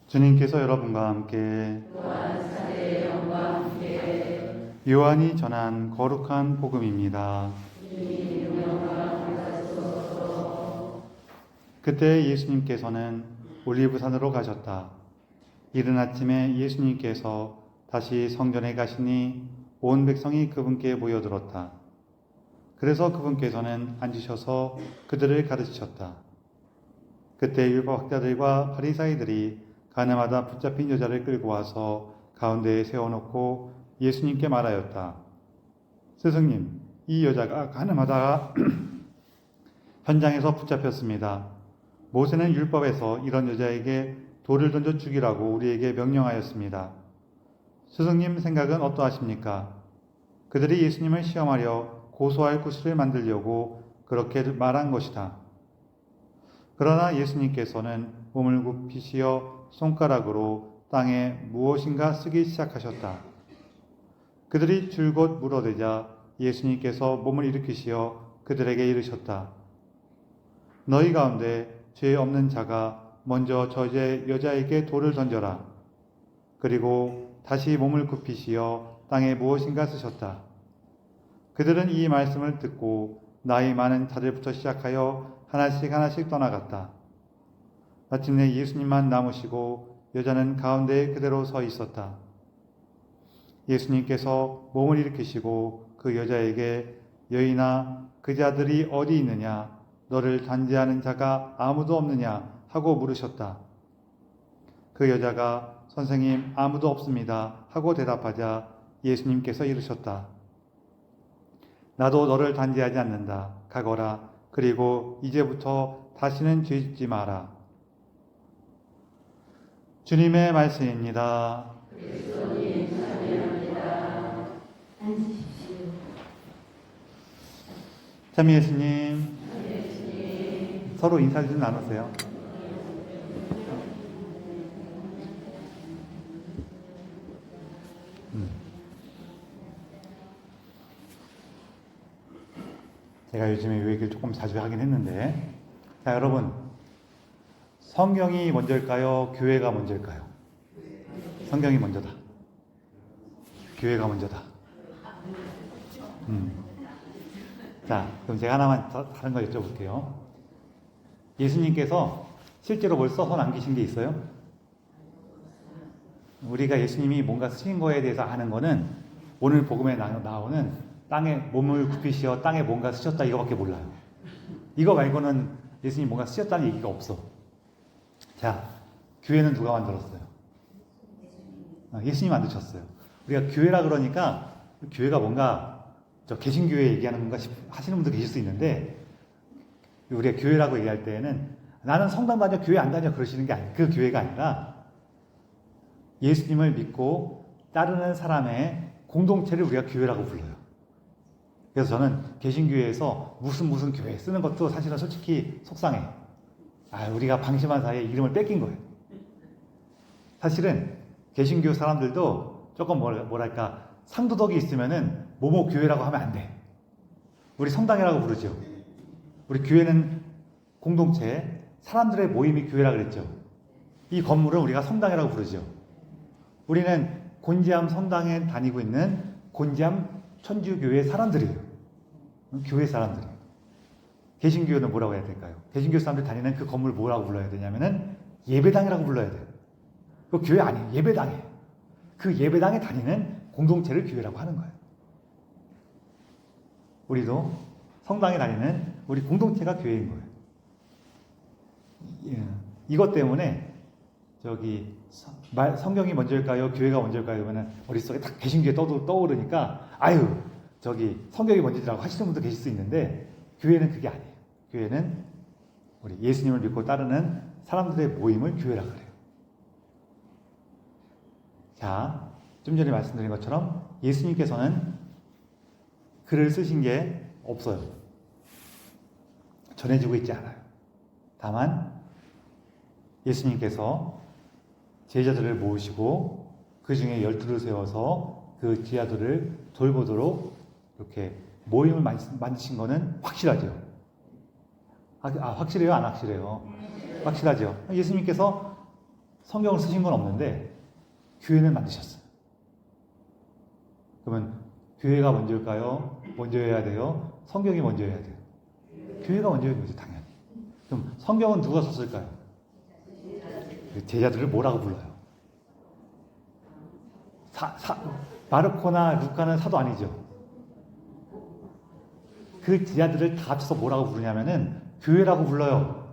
주님께서 여러분과 함께 요한이 전한 거룩한 복음입니다. 그때 예수님께서는 올리브산으로 가셨다. 이른 아침에 예수님께서 다시 성전에 가시니 온 백성이 그분께 모여들었다. 그래서 그분께서는 앉으셔서 그들을 가르치셨다. 그때 율법학자들과 바리사이들이 가늠하다 붙잡힌 여자를 끌고 와서 가운데에 세워놓고 예수님께 말하였다. 스승님, 이 여자가 가늠하다가 현장에서 붙잡혔습니다. 모세는 율법에서 이런 여자에게 돌을 던져 죽이라고 우리에게 명령하였습니다. 스승님 생각은 어떠하십니까? 그들이 예수님을 시험하려 고소할 구실을 만들려고 그렇게 말한 것이다. 그러나 예수님께서는 몸을 굽히시어 손가락으로 땅에 무엇인가 쓰기 시작하셨다. 그들이 줄곧 물어대자 예수님께서 몸을 일으키시어 그들에게 이르셨다. 너희 가운데 죄 없는 자가 먼저 저 여자에게 돌을 던져라. 그리고 다시 몸을 굽히시어 땅에 무엇인가 쓰셨다. 그들은 이 말씀을 듣고 나이 많은 자들부터 시작하여 하나씩 떠나갔다. 마침내 예수님만 남으시고 여자는 가운데에 그대로 서 있었다. 예수님께서 몸을 일으키시고 그 여자에게 여인아, 그 자들이 어디 있느냐? 너를 단죄하는 자가 아무도 없느냐? 하고 물으셨다. 그 여자가 선생님, 아무도 없습니다. 하고 대답하자 예수님께서 이르셨다. 나도 너를 단죄하지 않는다. 가거라. 그리고 이제부터 다시는 죄짓지 마라. 주님의 말씀입니다. 그리스도님 찬양합니다. 앉으십시오. 참 예수님, 서로 인사 좀 나누세요. 제가 요즘에 이 얘기를 조금 자주 하긴 했는데, 자, 여러분, 성경이 먼저일까요? 교회가 먼저일까요? 성경이 먼저다. 교회가 먼저다. 자, 그럼 제가 하나만 다른 거 여쭤볼게요. 예수님께서 실제로 뭘 써서 남기신 게 있어요? 우리가 예수님이 뭔가 쓰신 거에 대해서 아는 거는 오늘 복음에 나오는 땅에 몸을 굽히시어 땅에 뭔가 쓰셨다 이거밖에 몰라요. 이거 말고는 예수님이 뭔가 쓰셨다는 얘기가 없어. 자, 교회는 누가 만들었어요? 예수님이 만드셨어요. 우리가 교회라 그러니까 교회가 뭔가 저 개신교회 얘기하는 건가 하시는 분도 계실 수 있는데, 우리가 교회라고 얘기할 때에는 나는 성당 다녀 교회 안 다녀 그러시는 게 아니에요. 그 교회가 아니라 예수님을 믿고 따르는 사람의 공동체를 우리가 교회라고 불러요. 그래서 저는 개신교회에서 무슨 교회 쓰는 것도 사실은 솔직히 속상해. 우리가 방심한 사이에 이름을 뺏긴 거예요. 사실은 개신교 사람들도 조금 뭐랄까 상도덕이 있으면은 뭐뭐 교회라고 하면 안 돼. 우리 성당이라고 부르죠. 우리 교회는 공동체, 사람들의 모임이 교회라 그랬죠. 이 건물은 우리가 성당이라고 부르죠. 우리는 곤지암 성당에 다니고 있는 곤지암 천주교회 사람들이에요. 교회 사람들이에요. 개신교는 뭐라고 해야 될까요? 개신교 사람들이 다니는 그 건물 뭐라고 불러야 되냐면은 예배당이라고 불러야 돼요. 그 교회 아니에요. 예배당이에요. 그 예배당에 다니는 공동체를 교회라고 하는 거예요. 우리도 성당에 다니는 우리 공동체가 교회인 거예요. 이것 때문에 성경이 먼저일까요? 교회가 먼저일까요? 그러면 머릿속에 딱 개신교에 떠오르니까 성경이 먼저라고 하시는 분도 계실 수 있는데, 교회는 그게 아니에요. 교회는 우리 예수님을 믿고 따르는 사람들의 모임을 교회라고 그래요. 자, 좀 전에 말씀드린 것처럼 예수님께서는 글을 쓰신 게 없어요. 전해지고 있지 않아요. 다만 예수님께서 제자들을 모으시고 그 중에 12를 세워서 그 제자들을 돌보도록 이렇게 모임을 만드신 거는 확실하죠. 확실해요? 안 확실해요? 확실하죠. 예수님께서 성경을 쓰신 건 없는데 교회는 만드셨어요. 그러면 교회가 먼저일까요? 먼저여야 돼요? 성경이 먼저여야 돼요? 교회가 먼저인 거죠, 당연히. 그럼 성경은 누가 썼을까요? 제자들을 뭐라고 불러요? 마르코나 루카는 사도 아니죠. 그 제자들을 다 합쳐서 뭐라고 부르냐면은 교회라고 불러요.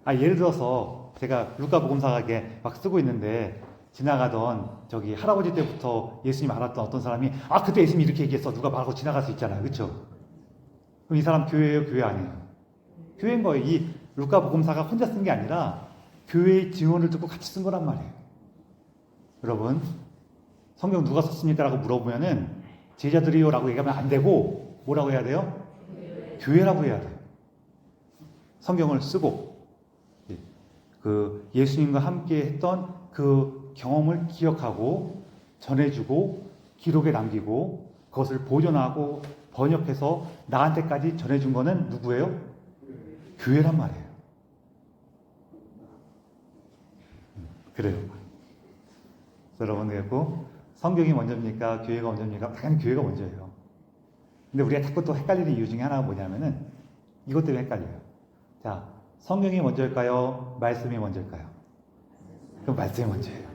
예를 들어서 제가 루카복음사가 이렇게 막 쓰고 있는데 지나가던 저기 할아버지 때부터 예수님 알았던 어떤 사람이 그때 예수님이 이렇게 얘기했어. 누가 말하고 지나갈 수 있잖아요. 그렇죠? 그럼 이 사람 교회예요? 교회 아니에요? 교회인 거예요. 이 루카복음사가 혼자 쓴 게 아니라 교회의 증언을 듣고 같이 쓴 거란 말이에요. 여러분, 성경 누가 썼습니까? 라고 물어보면은 제자들이요 라고 얘기하면 안 되고 뭐라고 해야 돼요? 교회라고 해야 돼요. 성경을 쓰고 그 예수님과 함께 했던 그 경험을 기억하고 전해주고 기록에 남기고 그것을 보존하고 번역해서 나한테까지 전해준 거는 누구예요? 교회란 말이에요. 그래요. 여러분, 그리고 성경이 먼저입니까? 교회가 먼저입니까? 당연히 교회가 먼저예요. 근데 우리가 자꾸 또 헷갈리는 이유 중에 하나가 뭐냐면은 이것 때문에 헷갈려요. 자, 성경이 먼저일까요? 말씀이 먼저일까요? 그럼 말씀이 먼저예요.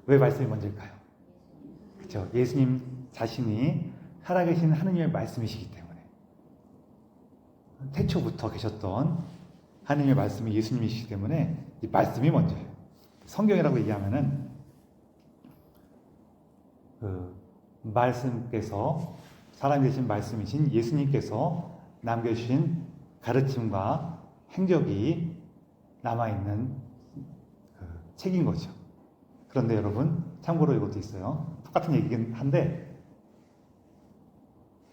왜 말씀이 먼저일까요? 그렇죠. 예수님 자신이 살아계신 하느님의 말씀이시기 때문에 태초부터 계셨던 하느님의 말씀이 예수님이시기 때문에 이 말씀이 먼저예요. 성경이라고 얘기하면은 그 말씀께서 사람 되신 말씀이신 예수님께서 남겨주신 가르침과 행적이 남아있는 그 책인 거죠. 그런데 여러분, 참고로 이것도 있어요. 똑같은 얘기긴 한데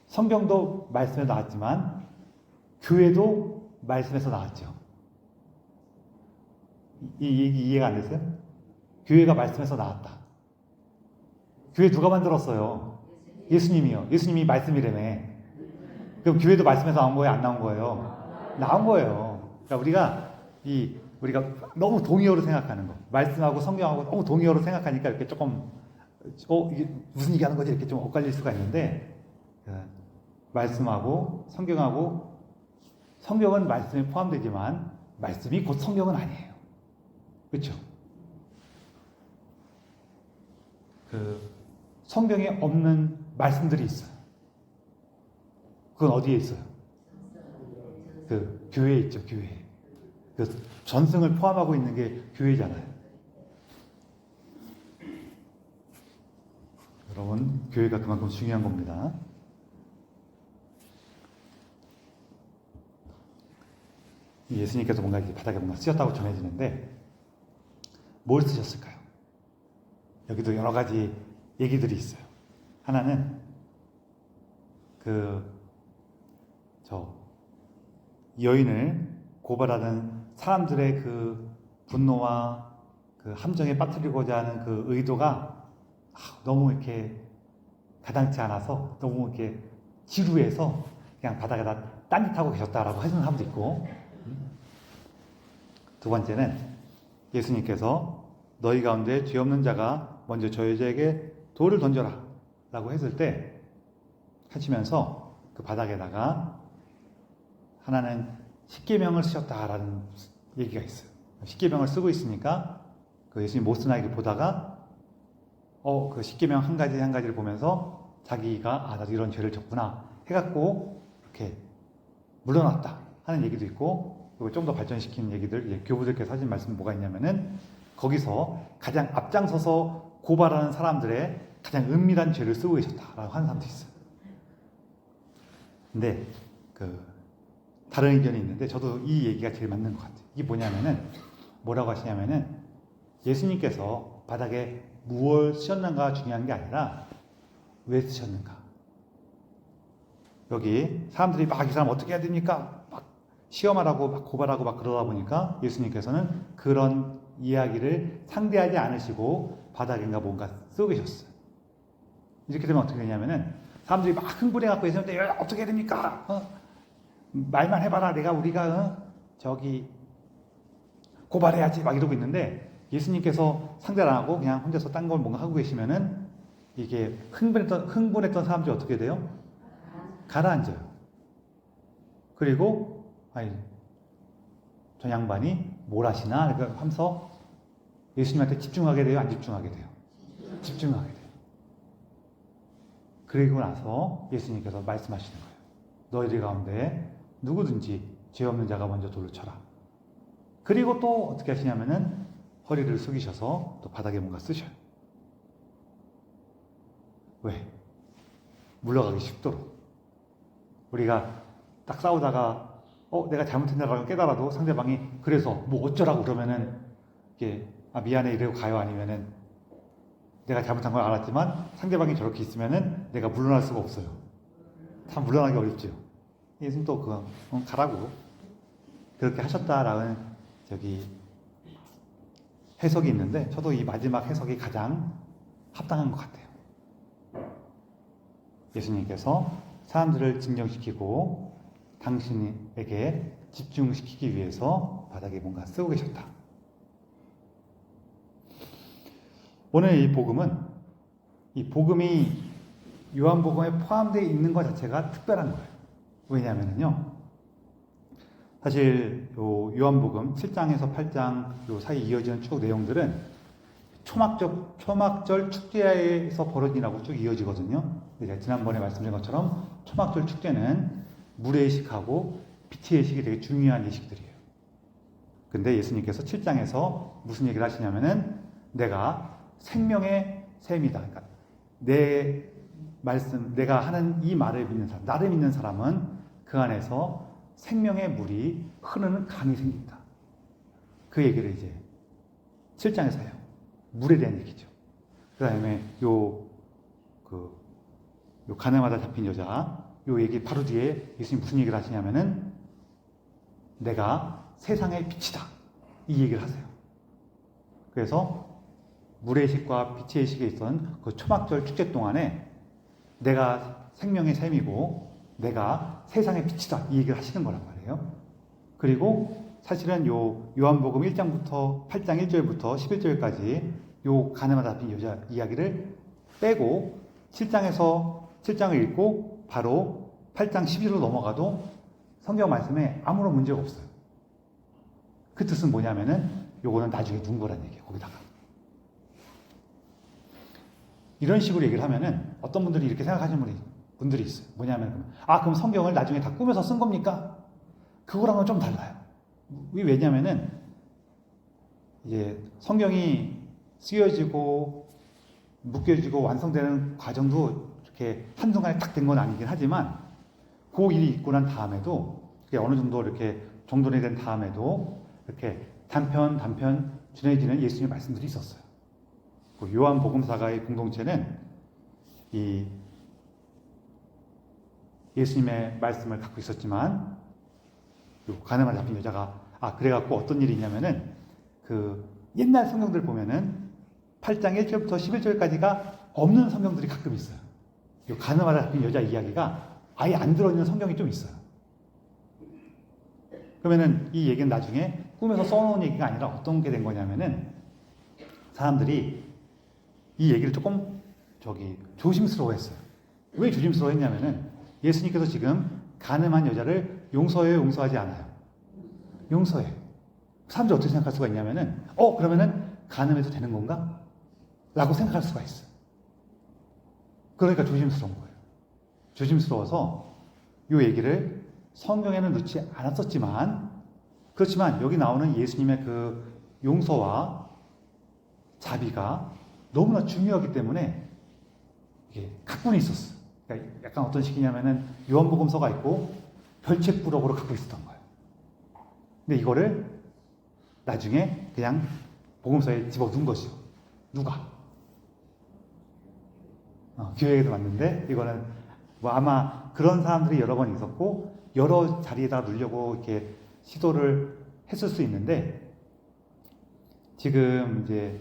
성경도 말씀에서 나왔지만 교회도 말씀에서 나왔죠. 이 얘기 이해가 안 됐어요? 교회가 말씀에서 나왔다. 교회 누가 만들었어요? 예수님이요. 예수님이 말씀이라며. 그럼 교회도 말씀에서 나온 거예요? 안 나온 거예요? 나온 거예요. 그러니까 우리가 너무 동의어로 생각하는 거. 말씀하고 성경하고 너무 동의어로 생각하니까 이렇게 조금 이게 무슨 얘기하는 거지? 이렇게 좀 엇갈릴 수가 있는데 말씀하고 성경은 말씀에 포함되지만 말씀이 곧 성경은 아니에요. 그렇죠? 성경에 없는 말씀들이 있어요. 그건 어디에 있어요? 교회에 있죠, 교회에. 전승을 포함하고 있는 게 교회잖아요. 여러분, 교회가 그만큼 중요한 겁니다. 예수님께서 뭔가 이렇게 바닥에 뭔가 쓰셨다고 전해지는데 뭘 쓰셨을까요? 여기도 여러 가지 얘기들이 있어요. 하나는 여인을 고발하는 사람들의 그 분노와 그 함정에 빠뜨리고자 하는 그 의도가 너무 이렇게 가당치 않아서 너무 이렇게 지루해서 그냥 바닥에다 딴짓하고 계셨다라고 하시는 사람도 있고, 두 번째는 예수님께서 너희 가운데 죄 없는 자가 먼저 저 여자에게 돌을 던져라 라고 했을 때 하시면서 그 바닥에다가 하나는 십계명을 쓰셨다라는 얘기가 있어요. 십계명을 쓰고 있으니까 그 예수님 못 쓰나 이렇게 보다가 그 십계명 한 가지 한 가지를 보면서 자기가 나도 이런 죄를 졌구나 해갖고 이렇게 물러났다 하는 얘기도 있고, 그리고 좀 더 발전시킨 얘기들, 교부들께서 하신 말씀은 뭐가 있냐면은 거기서 가장 앞장서서 고발하는 사람들의 가장 은밀한 죄를 쓰고 계셨다라고 하는 사람도 있어요. 근데 다른 의견이 있는데 저도 이 얘기가 제일 맞는 것 같아요. 이게 뭐냐면은 뭐라고 하시냐면은 예수님께서 바닥에 무엇을 쓰셨는가가 중요한 게 아니라 왜 쓰셨는가. 여기 사람들이 막 이 사람 어떻게 해야 됩니까? 막 시험하라고 막 고발하고 막 그러다 보니까 예수님께서는 그런 이야기를 상대하지 않으시고 바닥인가 뭔가 쓰고 계셨어요. 이렇게 되면 어떻게 되냐면은 사람들이 막 흥분해갖고 예수님한테 어떻게 해야 됩니까? 말만 해봐라. 우리가 고발해야지 막 이러고 있는데 예수님께서 상대를 안 하고 그냥 혼자서 딴 걸 뭔가 하고 계시면은 이게 흥분했던 사람들이 어떻게 돼요? 가라앉아요. 그리고 아니 저 양반이 뭘 하시나 하면서 예수님한테 집중하게 돼요? 안 집중하게 돼요? 집중하게 돼요. 그리고 나서 예수님께서 말씀하시는 거예요. 너희들 가운데 누구든지 죄 없는 자가 먼저 돌을 쳐라. 그리고 또 어떻게 하시냐면은 허리를 숙이셔서 또 바닥에 뭔가 쓰셔요. 왜? 물러가기 쉽도록. 우리가 딱 싸우다가 내가 잘못했다라고 깨달아도 상대방이 그래서 뭐 어쩌라고 그러면은 이게 미안해 이러고 가요? 아니면은 내가 잘못한 걸 알았지만 상대방이 저렇게 있으면은 내가 물러날 수가 없어요. 참 물러나기 어렵죠. 예수님 또 가라고 그렇게 하셨다라는 해석이 있는데 저도 이 마지막 해석이 가장 합당한 것 같아요. 예수님께서 사람들을 진정시키고 당신에게 집중시키기 위해서 바닥에 뭔가 쓰고 계셨다. 오늘 이 복음이 요한복음에 포함되어 있는 것 자체가 특별한 거예요. 왜냐하면요, 사실 요한복음 7장에서 8장 요 사이 이어지는 쭉 내용들은 초막절 축제에서 벌어지라고 쭉 이어지거든요. 지난번에 말씀드린 것처럼 초막절 축제는 물의 예식하고 빛의 예식이 되게 중요한 예식들이에요. 근데 예수님께서 7장에서 무슨 얘기를 하시냐면은 내가 생명의 샘이다. 그러니까 내가 하는 이 말을 믿는 사람, 나를 믿는 사람은 그 안에서 생명의 물이 흐르는 강이 생긴다. 그 얘기를 이제 7장에서 해요. 물에 대한 얘기죠. 그 다음에 요 가늠하다 잡힌 여자, 요 얘기 바로 뒤에 예수님 무슨 얘기를 하시냐면은 내가 세상의 빛이다. 이 얘기를 하세요. 그래서 물의 식과 빛의 식에 있던 그 초막절 축제 동안에 내가 생명의 샘이고 내가 세상의 빛이다. 이 얘기를 하시는 거란 말이에요. 그리고 사실은 요한복음 1장부터 8장 1절부터 11절까지 요 가늠하다 잡힌 여자 이야기를 빼고 7장을 읽고 바로 8장 11절로 넘어가도 성경 말씀에 아무런 문제가 없어요. 그 뜻은 뭐냐면은 요거는 나중에 누군 거란 얘기예요. 거기다가. 이런 식으로 얘기를 하면은 어떤 분들이 이렇게 생각하시는 분들이 있어요. 뭐냐면 그럼 성경을 나중에 다 꾸며서 쓴 겁니까? 그거랑은 좀 달라요. 왜냐면은 이제 성경이 쓰여지고 묶여지고 완성되는 과정도 이렇게 한순간에 딱 된 건 아니긴 하지만 그 일이 있고 난 다음에도 어느 정도 이렇게 정돈이 된 다음에도 이렇게 단편 전해지는 예수님의 말씀들이 있었어요. 요한 복음사가의 공동체는 이 예수님의 말씀을 갖고 있었지만 가늠하다 잡힌 여자가 그래갖고 어떤 일이 있냐면은 그 옛날 성경들 보면은 8장 1절부터 11절까지가 없는 성경들이 가끔 있어요. 이 가늠하다 잡힌 여자 이야기가 아예 안 들어있는 성경이 좀 있어요. 그러면은 이 얘기는 나중에 꿈에서 써놓은 얘기가 아니라 어떤 게 된 거냐면은 사람들이 이 얘기를 조금 조심스러워했어요. 왜 조심스러워했냐면은 예수님께서 지금 가늠한 여자를 용서해요, 용서하지 않아요? 용서해. 사람들이 어떻게 생각할 수가 있냐면은 그러면은 가늠해도 되는 건가? 라고 생각할 수가 있어요. 그러니까 조심스러운 거예요. 조심스러워서 이 얘기를 성경에는 넣지 않았었지만 그렇지만 여기 나오는 예수님의 그 용서와 자비가 너무나 중요하기 때문에 이게 각본이 있었어요. 그러니까 약간 어떤 식이냐면은 요한복음서가 있고 별책부록으로 갖고 있었던 거예요. 근데 이거를 나중에 그냥 복음서에 집어넣은 것이죠. 누가? 교회에도 왔는데 이거는 아마 그런 사람들이 여러 번 있었고 여러 자리에다 넣으려고 이렇게 시도를 했을 수 있는데 지금 이제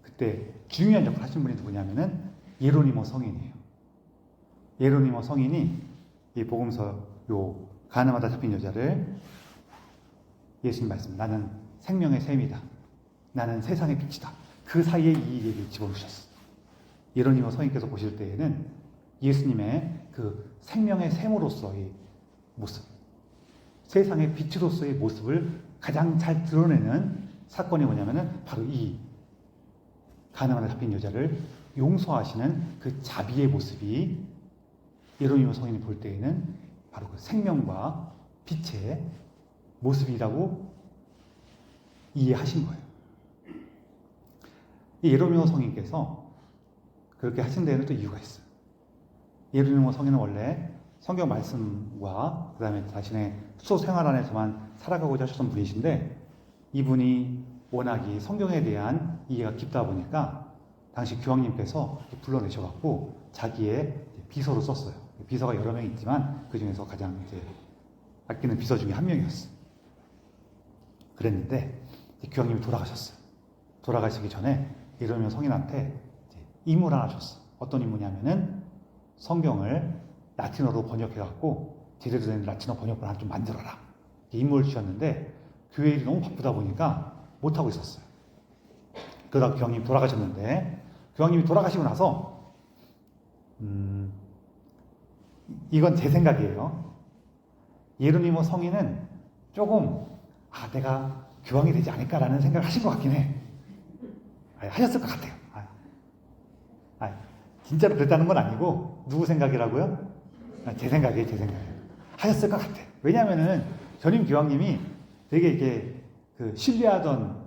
그때 중요한 역할을 하신 분이 누구냐면은 예로니모 성인이에요. 예로니모 성인이 이 복음서 가늠하다 잡힌 여자를 예수님 말씀 나는 생명의 샘이다. 나는 세상의 빛이다. 그 사이에 이 얘기를 집어넣으셨어. 예로니모 성인께서 보실 때에는 예수님의 그 생명의 샘으로서의 모습, 세상의 빛으로서의 모습을 가장 잘 드러내는 사건이 뭐냐면은 바로 이 가늠하다 잡힌 여자를 용서하시는 그 자비의 모습이 예로니모 성인이 볼 때에는 바로 그 생명과 빛의 모습이라고 이해하신 거예요. 이 예로니모 성인께서 그렇게 하신 데에는 또 이유가 있어요. 예루니모 성인은 원래 성경 말씀과 그 다음에 자신의 수소 생활 안에서만 살아가고자 하셨던 분이신데, 이분이 워낙이 성경에 대한 이해가 깊다 보니까 당시 교황님께서 불러내셔갖고 자기의 비서로 썼어요. 비서가 여러 명 있지만 그 중에서 가장 이제 아끼는 비서 중에 한 명이었어요. 그랬는데 교황님이 돌아가셨어요. 돌아가시기 전에 예루니모 성인한테 임무를 하나 줬어. 어떤 임무냐면은 성경을 라틴어로 번역해갖고 제대로 된 라틴어 번역본 하나 좀 만들어라. 임무를 주셨는데 교회 일이 너무 바쁘다 보니까 못하고 있었어요. 그러다가 교황님이 돌아가셨는데, 교황님이 돌아가시고 나서 이건 제 생각이에요. 예루니모 성인은 조금 내가 교황이 되지 않을까라는 생각을 하신 것 같긴 해. 하셨을 것 같아요. 진짜로 그랬다는 건 아니고 누구 생각이라고요? 제 생각이에요. 제 생각이에요. 하셨을 것 같아요. 왜냐하면은 전임 교황님이 되게 이렇게 그 신뢰하던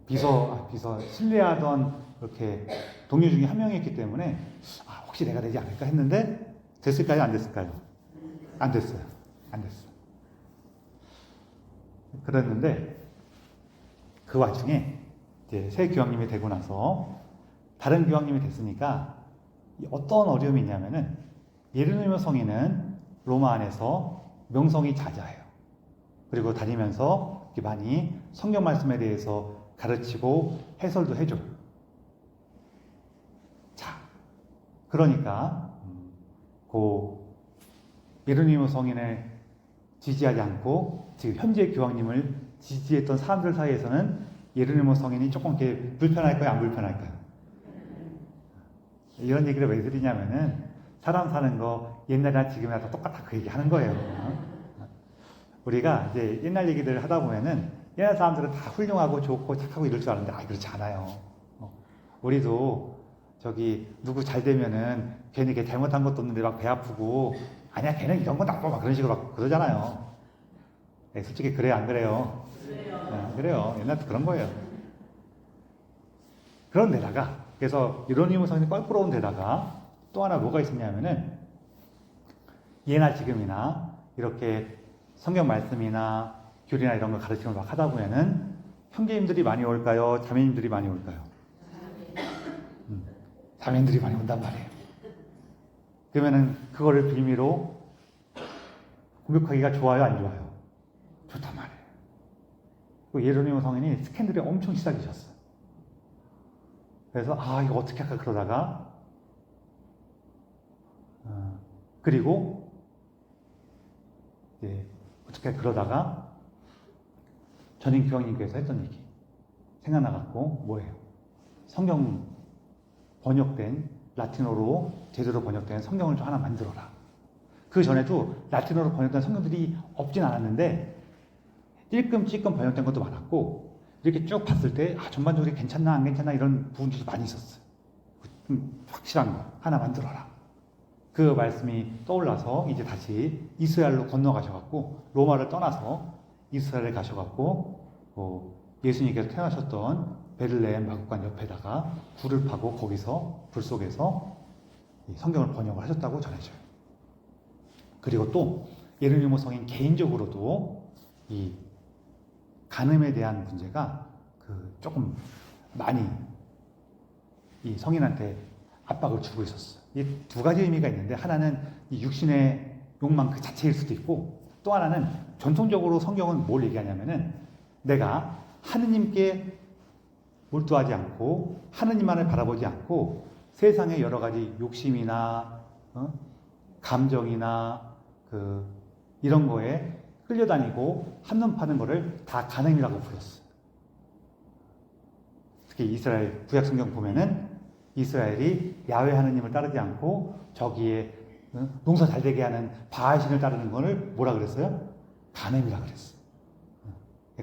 비서 신뢰하던 이렇게 동료 중에 한 명이었기 때문에 혹시 내가 되지 않을까 했는데 됐을까요? 안 됐을까요? 안 됐어요. 안 됐어요. 그랬는데 그 와중에 이제 새 교황님이 되고 나서 다른 교황님이 됐으니까 어떤 어려움이 있냐면은 예루니모 성인은 로마 안에서 명성이 자자해요. 그리고 다니면서 많이 성경 말씀에 대해서 가르치고 해설도 해줘요. 자, 그러니까 예루니모 성인을 지지하지 않고 지금 현재 교황님을 지지했던 사람들 사이에서는 예루니모 성인이 조금 이렇게 불편할까요? 안 불편할까요? 이런 얘기를 왜 드리냐면은 사람 사는 거 옛날이나 지금이나 다 똑같아 그 얘기 하는 거예요. 우리가 이제 옛날 얘기들 하다 보면은 옛날 사람들은 다 훌륭하고 좋고 착하고 이럴 줄 아는데 그렇지 않아요. 우리도 누구 잘 되면은 괜히 걔 잘못한 것도 없는데 막 배 아프고 아니야 걔는 이런 건 나빠 막 그런 식으로 막 그러잖아요. 솔직히 그래요 안 그래요? 그래요. 옛날부터 그런 거예요. 그런 데다가 그래서 예루니모 성인이 껄끄러운 데다가 또 하나 뭐가 있었냐면은 예나 지금이나 이렇게 성경 말씀이나 교리나 이런 걸 가르치는 걸 막 하다 보면은 형제님들이 많이 올까요? 자매님들이 많이 올까요? 자매님들이 많이 온단 말이에요. 그러면은 그거를 빌미로 공격하기가 좋아요, 안 좋아요? 좋단 말이에요. 예루니모 성인이 스캔들이 엄청 시작이셨어요. 그래서 이거 어떻게 할까 그러다가 그리고 어떻게 그러다가 전임 교황님께서 했던 얘기 생각나갖고 뭐예요? 성경 번역된 라틴어로 제대로 번역된 성경을 좀 하나 만들어라. 그 전에도 라틴어로 번역된 성경들이 없진 않았는데 찔끔찔끔 번역된 것도 많았고 이렇게 쭉 봤을 때 전반적으로 괜찮나 안 괜찮나 이런 부분들이 많이 있었어요. 좀 확실한 거 하나 만들어라. 그 말씀이 떠올라서 이제 다시 이스라엘로 건너가셔갖고 로마를 떠나서 이스라엘에 가셔갖고 예수님께서 태어나셨던 베들레헴 마국간 옆에다가 굴을 파고 거기서 불 속에서 성경을 번역을 하셨다고 전해져요. 그리고 또 예루니모 성인 개인적으로도 이 간음에 대한 문제가 조금 많이 이 성인한테 압박을 주고 있었어요. 이 두 가지 의미가 있는데 하나는 이 육신의 욕망 그 자체일 수도 있고 또 하나는 전통적으로 성경은 뭘 얘기하냐면은 내가 하느님께 몰두하지 않고 하느님만을 바라보지 않고 세상의 여러 가지 욕심이나 감정이나 이런 거에 끌려다니고 한눈 파는 거를 다 간음이라고 불렀어요. 특히 이스라엘 구약 성경 보면은 이스라엘이 야훼 하느님을 따르지 않고 저기에 농사 잘 되게 하는 바알신을 따르는 것을 뭐라 그랬어요? 간음이라 그랬어요.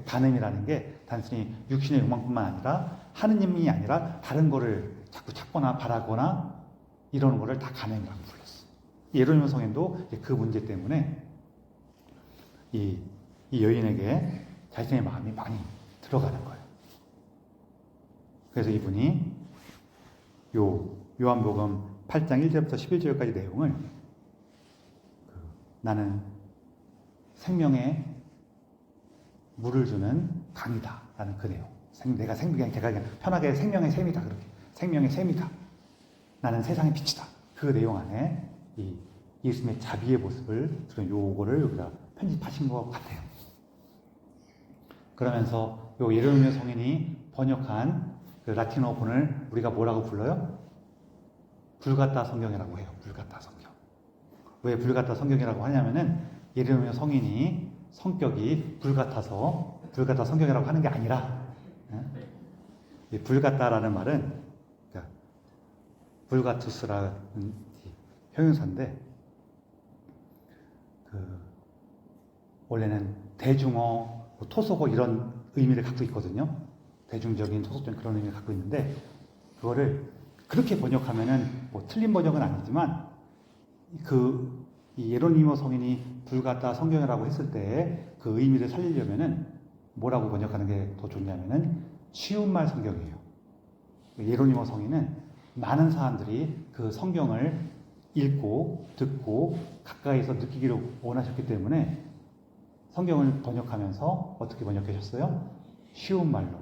간음이라는 게 단순히 육신의 욕망뿐만 아니라 하느님이 아니라 다른 거를 자꾸 찾거나 바라거나 이러는 거를 다 간음이라고 불렀어요. 예루살렘 성인도 그 문제 때문에 이 여인에게 자신의 마음이 많이 들어가는 거예요. 그래서 이분이 요한복음 8장 1절부터 11절까지 내용을 나는 생명의 물을 주는 강이다 라는 그 내용. 내가 제가 그냥 편하게 생명의 샘이다 그렇게. 생명의 샘이다. 나는 세상의 빛이다. 그 내용 안에 이 예수님의 자비의 모습을 들은 요거를 여기다 편집하신 것 같아요. 그러면서 요 예루살렘 성인이 번역한 그 라틴어 본을 우리가 뭐라고 불러요? 불같다 성경이라고 해요. 불같다 성경. 왜 불같다 성경이라고 하냐면은 예루살렘 성인이 성격이 불같다 성경이라고 하는 게 아니라 불같다라는 말은 그러니까 불가투스라는 형용사인데 원래는 대중어, 토속어 이런 의미를 갖고 있거든요. 대중적인 토속적인 그런 의미를 갖고 있는데 그거를 그렇게 번역하면은 뭐 틀린 번역은 아니지만 이 예로니모 성인이 불같다 성경이라고 했을 때 그 의미를 살리려면은 뭐라고 번역하는 게 더 좋냐면은 쉬운 말 성경이에요. 예로니모 성인은 많은 사람들이 그 성경을 읽고 듣고 가까이서 느끼기를 원하셨기 때문에 성경을 번역하면서 어떻게 번역하셨어요? 쉬운 말로.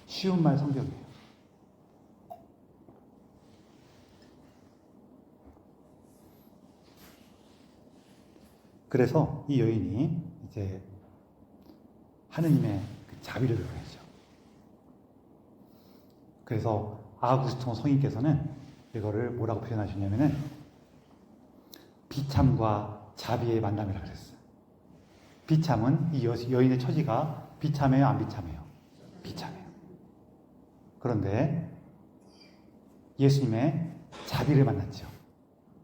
쉬운 말 성경이에요. 그래서 이 여인이 이제 하느님의 그 자비를 배워야죠. 그래서 아우구스토 성인께서는 이거를 뭐라고 표현하셨냐면은 비참과 자비의 만남이라고 그랬어요. 비참은 이 여인의 처지가 비참해요, 안 비참해요? 비참해요. 그런데 예수님의 자비를 만났죠.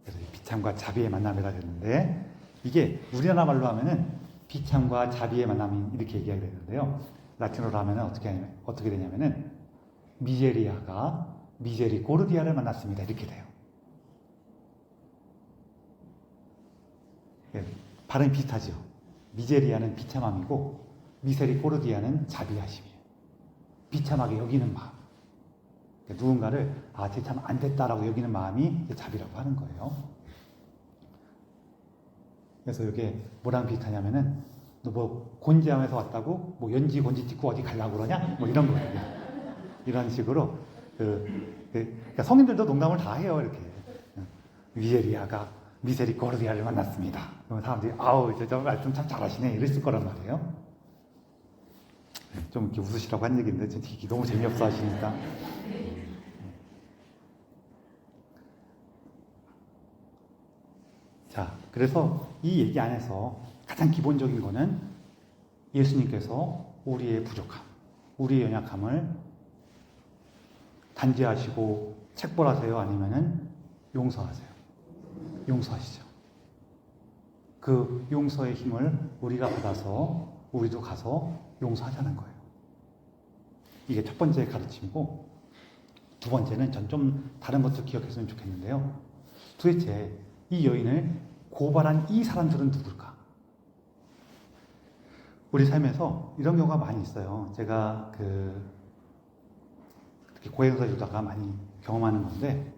그래서 비참과 자비의 만남이라고 했는데 이게 우리나라 말로 하면은 비참과 자비의 만남이 이렇게 얘기하게 되는데요. 라틴어로 하면은 어떻게 되냐면은 미제리아가 미제리코르디아를 만났습니다. 이렇게 돼요. 예, 발음이 비슷하죠. 미제리아는 비참함이고 미세리코르디아는 자비하심이에요. 비참하게 여기는 마음. 그러니까 누군가를 쟤 참 안 됐다라고 여기는 마음이 자비라고 하는 거예요. 그래서 이게 뭐랑 비슷하냐면은 너 뭐 곤지암에서 왔다고 뭐 연지 곤지 찍고 어디 가려고 그러냐? 뭐 이런 거예요. 이런 식으로 그러니까 성인들도 농담을 다 해요. 이렇게 미제리아가 미세리코르디아를 만났습니다. 그러면 사람들이 아우 저 말씀 참 잘하시네 이랬을 거란 말이에요. 좀 이렇게 웃으시라고 한 얘기인데 너무 재미없어 하시니까. 자, 그래서 이 얘기 안에서 가장 기본적인 거는 예수님께서 우리의 부족함, 우리의 연약함을 단죄하시고 책벌하세요? 아니면은 용서하세요? 용서하시죠. 그 용서의 힘을 우리가 받아서 우리도 가서 용서하자는 거예요. 이게 첫 번째 가르침이고 두 번째는 전 좀 다른 것도 기억했으면 좋겠는데요. 도대체 이 여인을 고발한 이 사람들은 누굴까? 우리 삶에서 이런 경우가 많이 있어요. 제가 특히 고행사 주다가 많이 경험하는 건데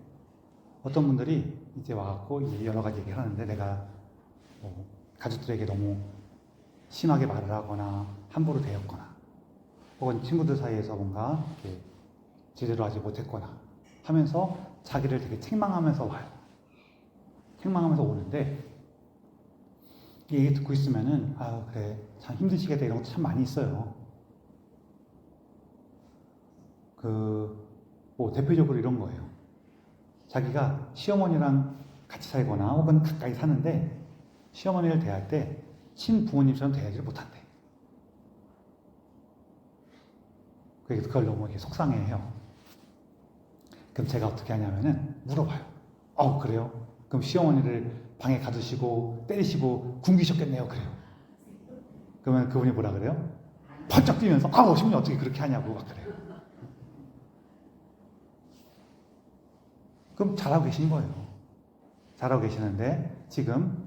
어떤 분들이 이제 와갖고 이제 여러 가지 얘기를 하는데 내가 가족들에게 너무 심하게 말을 하거나 함부로 대했거나 혹은 친구들 사이에서 뭔가 이렇게 제대로 하지 못했거나 하면서 자기를 되게 책망하면서 와요. 책망하면서 오는데 이 얘기 듣고 있으면은 그래 참 힘드시겠다 이런 것도 참 많이 있어요. 뭐 대표적으로 이런 거예요. 자기가 시어머니랑 같이 살거나 혹은 가까이 사는데 시어머니를 대할 때 친부모님처럼 대하지를 못한대. 그래서 그걸 너무 이렇게 속상해해요. 그럼 제가 어떻게 하냐면은 물어봐요. 그래요? 그럼 시어머니를 방에 가두시고 때리시고 굶기셨겠네요. 그래요. 그러면 그분이 뭐라 그래요? 번쩍 뛰면서 시어머니 어떻게 그렇게 하냐고 막 그래요. 그럼 잘하고 계신 거예요. 잘하고 계시는데 지금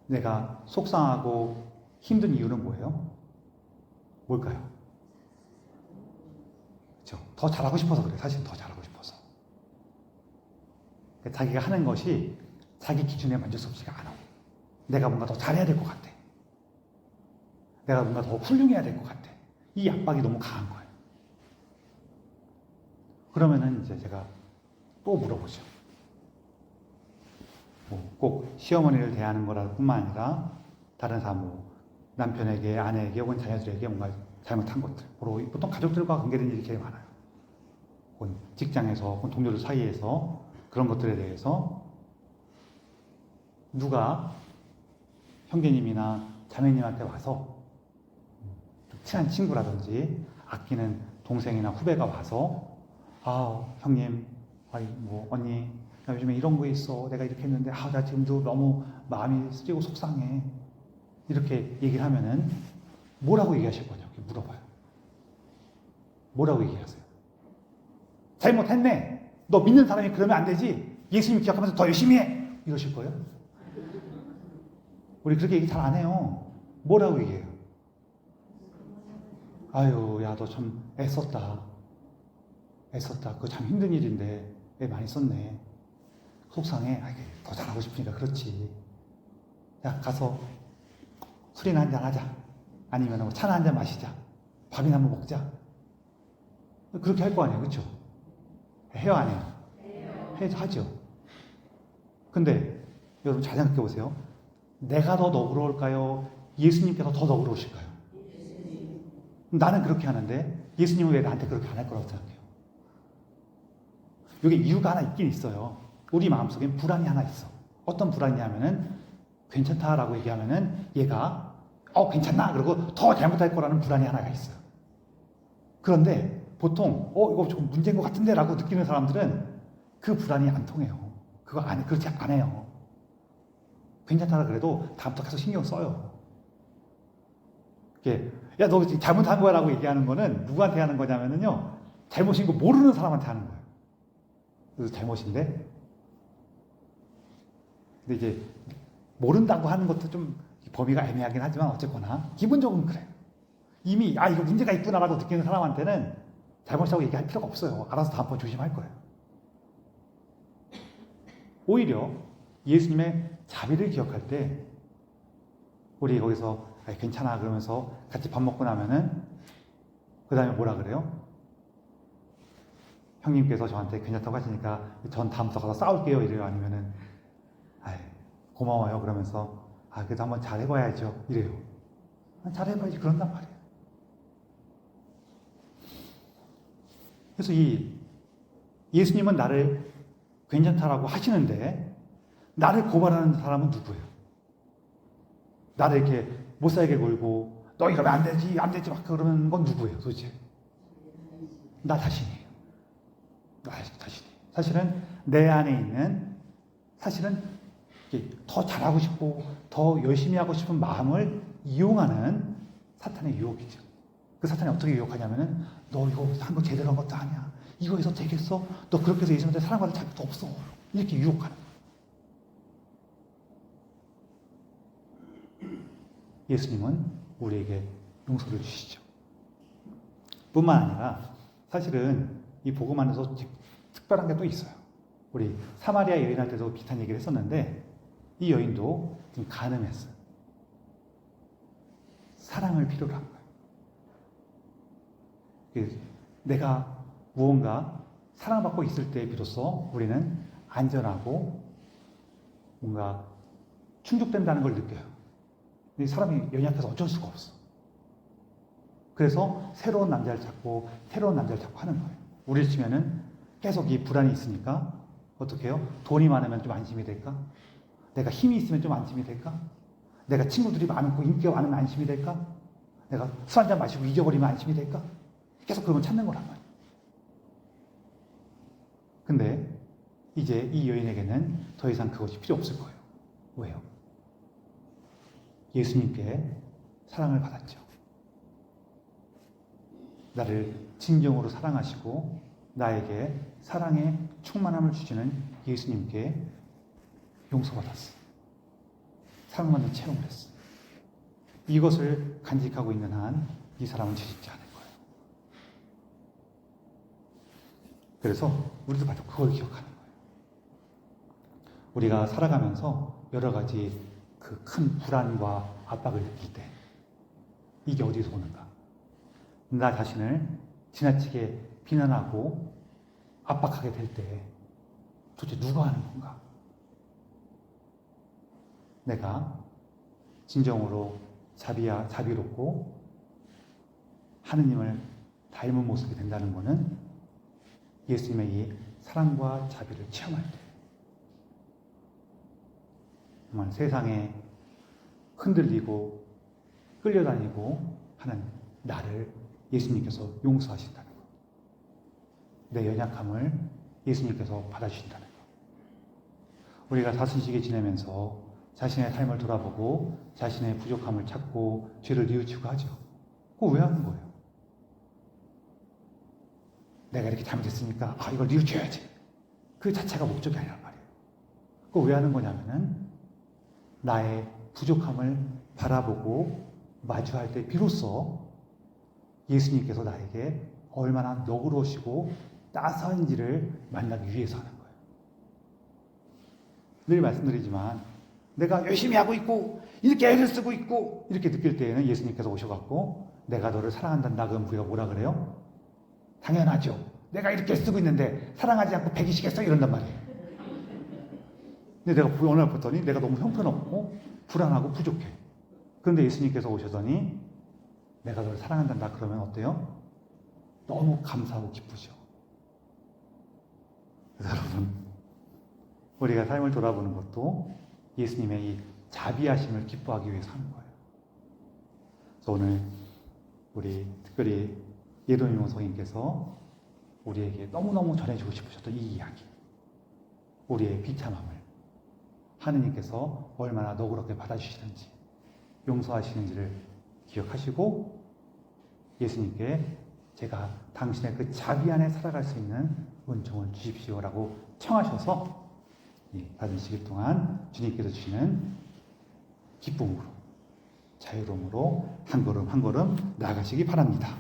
내가 속상하고 힘든 이유는 뭐예요? 뭘까요? 그렇죠. 더 잘하고 싶어서 그래요. 사실은 더 잘하고 싶어서. 자기가 하는 것이 자기 기준에 만족스럽지가 않아. 내가 뭔가 더 잘해야 될 것 같아. 내가 뭔가 더 훌륭해야 될 것 같아. 이 압박이 너무 강한 거예요. 그러면은 이제 제가 또 물어보죠. 꼭 시어머니를 대하는 거라뿐만 아니라 다른 사람, 남편에게, 아내에게 혹은 자녀들에게 뭔가 잘못한 것들. 보통 가족들과 관계된 일이 제일 많아요. 혹은 직장에서, 혹은 동료들 사이에서 그런 것들에 대해서 누가 형제님이나 자매님한테 와서 좀 친한 친구라든지 아끼는 동생이나 후배가 와서 형님, 언니, 나 요즘에 이런 거 있어. 내가 이렇게 했는데 나 지금도 너무 마음이 쓰리고 속상해. 이렇게 얘기를 하면은 뭐라고 얘기하실 거냐고 물어봐요. 뭐라고 얘기하세요? 잘못했네. 너 믿는 사람이 그러면 안 되지. 예수님 기억하면서 더 열심히 해. 이러실 거예요? 우리 그렇게 얘기 잘 안 해요. 뭐라고 얘기해요? 야, 너 참 애썼다. 그거 참 힘든 일인데 애 많이 썼네. 속상해. 더 잘하고 싶으니까 그렇지. 야, 가서 술이나 한잔 하자. 아니면 차나 한잔 마시자. 밥이나 한번 먹자. 그렇게 할 거 아니에요. 그렇죠? 해요, 안 해요? 하죠. 근데 여러분 잘 생각해 보세요. 내가 더 너그러울까요? 예수님께서 더 너그러우실까요? 나는 그렇게 하는데 예수님은 왜 나한테 그렇게 안 할 거라고 생각해요? 여기 이유가 하나 있긴 있어요. 우리 마음속엔 불안이 하나 있어. 어떤 불안이냐면은 괜찮다라고 얘기하면은 얘가 괜찮나? 그러고 더 잘못할 거라는 불안이 하나가 있어요. 그런데 보통 이거 좀 문제인 것 같은데 라고 느끼는 사람들은 그 불안이 안 통해요. 그렇지 안 해요. 괜찮다라 그래도 다음부터 계속 신경 써요. 야, 너 잘못한 거야 라고 얘기하는 거는 누구한테 하는 거냐면요. 잘못인 거 모르는 사람한테 하는 거예요. 그래서 잘못인데. 근데 이제 모른다고 하는 것도 좀 범위가 애매하긴 하지만 어쨌거나 기본적으로는 그래요. 이미 이거 문제가 있구나라고 느끼는 사람한테는 잘못이라고 얘기할 필요가 없어요. 알아서 다음번 조심할 거예요. 오히려 예수님의 자비를 기억할 때 우리 거기서 괜찮아 그러면서 같이 밥 먹고 나면은 그 다음에 뭐라 그래요? 형님께서 저한테 괜찮다고 하시니까 전 다음부터 가서 싸울게요 이래요? 아니면은 고마워요 그러면서 그래도 한번 잘해봐야죠 이래요? 잘해봐야지 그런단 말이에요. 그래서 예수님은 나를 괜찮다라고 하시는데 나를 고발하는 사람은 누구예요? 나를 이렇게 못 살게 굴고 너 이러면 안 되지 막 그러는 건 누구예요 도대체? 나 자신이에요. 나 자신이. 사실은 내 안에 있는 사실은 더 잘하고 싶고 더 열심히 하고 싶은 마음을 이용하는 사탄의 유혹이죠. 그 사탄이 어떻게 유혹하냐면은 너 이거 한 거 제대로 한 것도 아니야. 이거 해서 되겠어? 너 그렇게 해서 예수님한테 사랑받을 자격도 없어. 이렇게 유혹하는 거예요. 예수님은 우리에게 용서를 주시죠. 뿐만 아니라 사실은 이 복음 안에서 특별한 게 또 있어요. 우리 사마리아 여인할 때도 비슷한 얘기를 했었는데 이 여인도 좀 간음했어요. 사랑을 필요로 한 거예요. 내가 무언가 사랑받고 있을 때 비로소 우리는 안전하고 뭔가 충족된다는 걸 느껴요. 사람이 연약해서 어쩔 수가 없어. 그래서 새로운 남자를 찾고 하는 거예요. 우리를 치면은 계속 이 불안이 있으니까 어떻게 해요? 돈이 많으면 좀 안심이 될까? 내가 힘이 있으면 좀 안심이 될까? 내가 친구들이 많고 인기가 많으면 안심이 될까? 내가 술 한잔 마시고 잊어버리면 안심이 될까? 계속 그런 걸 찾는 거란 말이에요. 근데 이제 이 여인에게는 더 이상 그것이 필요 없을 거예요. 왜요? 예수님께 사랑을 받았죠. 나를 진정으로 사랑하시고 나에게 사랑의 충만함을 주시는 예수님께 용서받았어. 사랑받는 체험을 했어. 이것을 간직하고 있는 한 이 사람은 죄짓지 않을 거예요. 그래서 우리도 바로 그걸 기억하는 거예요. 우리가 살아가면서 여러 가지 그 큰 불안과 압박을 느낄 때 이게 어디서 오는가? 나 자신을 지나치게 비난하고 압박하게 될 때 도대체 누가 하는 건가? 내가 진정으로 자비롭고 하느님을 닮은 모습이 된다는 것은 예수님의 이 사랑과 자비를 체험할 때 정말 세상에 흔들리고 끌려다니고 하는 나를 예수님께서 용서하신다는 것. 내 연약함을 예수님께서 받아주신다는 것. 우리가 자신식에 지내면서 자신의 삶을 돌아보고 자신의 부족함을 찾고 죄를 뉘우치고 하죠. 그거 왜 하는 거예요? 내가 이렇게 잘못했으니까 이걸 뉘우쳐야지. 그 자체가 목적이 아니란 말이에요. 그거 왜 하는 거냐면은 나의 부족함을 바라보고 마주할 때 비로소 예수님께서 나에게 얼마나 너그러우시고 따스한지를 만나기 위해서 하는 거예요. 늘 말씀드리지만 내가 열심히 하고 있고 이렇게 애를 쓰고 있고 이렇게 느낄 때에는 예수님께서 오셔갖고 내가 너를 사랑한단다 그럼 우리가 뭐라 그래요? 당연하죠. 내가 이렇게 쓰고 있는데 사랑하지 않고 배기시겠어? 이런단 말이에요. 근데 내가 어느 날 봤더니 내가 너무 형편없고 불안하고 부족해. 그런데 예수님께서 오셔더니 내가 너를 사랑한단다 그러면 어때요? 너무 감사하고 기쁘죠. 그래서 여러분 우리가 삶을 돌아보는 것도 예수님의 이 자비하심을 기뻐하기 위해서 하는 거예요. 그래서 오늘 우리 특별히 예도민 성인께서 우리에게 너무너무 전해주고 싶으셨던 이 이야기, 우리의 비참함을 하느님께서 얼마나 너그럽게 받아주시는지 용서하시는지를 기억하시고 예수님께 제가 당신의 그 자비 안에 살아갈 수 있는 은총을 주십시오라고 청하셔서 받은 시기 동안 주님께서 주시는 기쁨으로 자유로움으로 한 걸음 한 걸음 나아가시기 바랍니다.